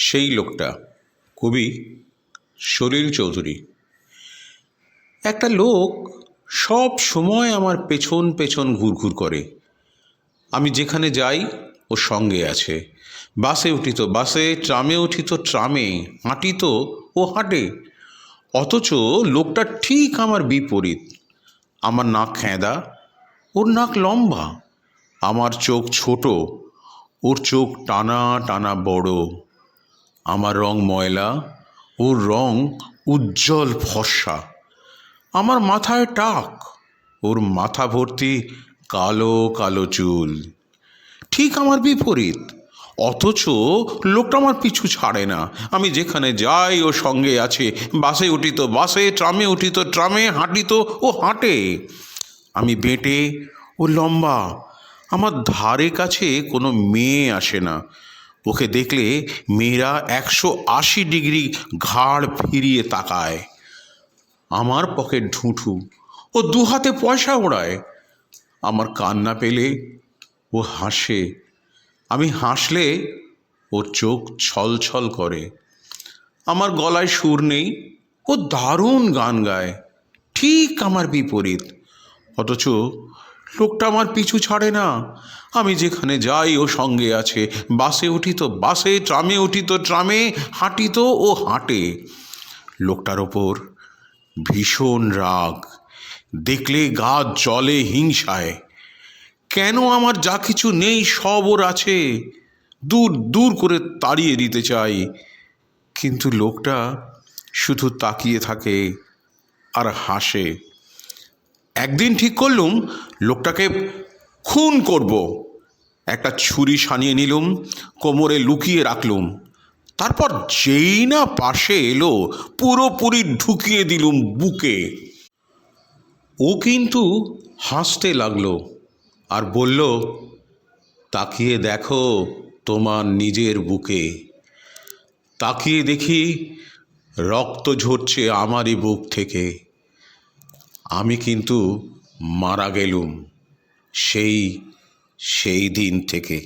সেই লোকটা কবি সলিল চৌধুরী। একটা লোক সব সময় আমার পেছন পেছন ঘুরঘুর করে। আমি যেখানে যাই ও সঙ্গে আছে। বাসে উঠি তো বাসে, ট্রামে উঠি তো ট্রামে, হাঁটি তো ও হাঁটে। অথচ লোকটা ঠিক আমার বিপরীত। আমার নাক খেঁদা, ওর নাক লম্বা। আমার চোখ ছোট, ওর চোখ টানা টানা বড়। আমার রং ময়লা, ওর রং উজ্জ্বল ফর্সা। আমার মাথায় টাক, ওর মাথা ভর্তি কালো কালো চুল। ঠিক আমার বিপরীত, অথচ লোকটা আমার পিছু ছাড়ে না। আমি যেখানে যাই ও সঙ্গে আছে। বাসে উঠি তো বাসে, ট্রামে উঠি তো ট্রামে, হাঁটি তো ও হাঁটে। আমি বেঁটে, ও লম্বা। আমার ধারে কাছে কোনো মেয়ে আসে না। ওকে দেখলে মেয়েরা 180 ডিগ্রি ঘাড় ফিরিয়ে তাকায়। আমার পকেট ঢুঁঠু, ও দু হাতে পয়সা ওড়ায়। আমার কান্না পেলে ও হাসে, আমি হাসলে ওর চোখ ছলছল করে। আমার গলায় সুর নেই, ও দারুণ গান গায়। ঠিক আমার বিপরীত, অথচ লোকটা আমার পিছু ছাড়ে না। আমি যেখানে যাই ও সঙ্গে আছে। বাসে উঠি তো বাসে, ট্রামে উঠি তো ট্রামে, হাঁটি তো ও হাঁটে। লোকটার ওপর ভীষণ রাগ, দেখলে গা জ্বলে হিংসায়। কেন আমার যা কিছু নেই সব ওর আছে, দূর দূর করে তাড়িয়ে দিতে চাই। কিন্তু লোকটা শুধু তাকিয়ে থাকে আর হাসে। একদিন ঠিক করলুম লোকটাকে খুন করব। একটা ছুরি সানিয়ে নিলুম, কোমরে লুকিয়ে রাখলুম। তারপর যেই না পাশে এলো, পুরোপুরি ঢুকিয়ে দিলুম বুকে। ও কিন্তু হাসতে লাগলো আর বলল, তাকিয়ে দেখো তোমার নিজের বুকে। তাকিয়ে দেখি রক্ত ঝরছে আমারই বুক থেকে। আমি কিন্তু মারা গেলুম সেই দিন থেকে।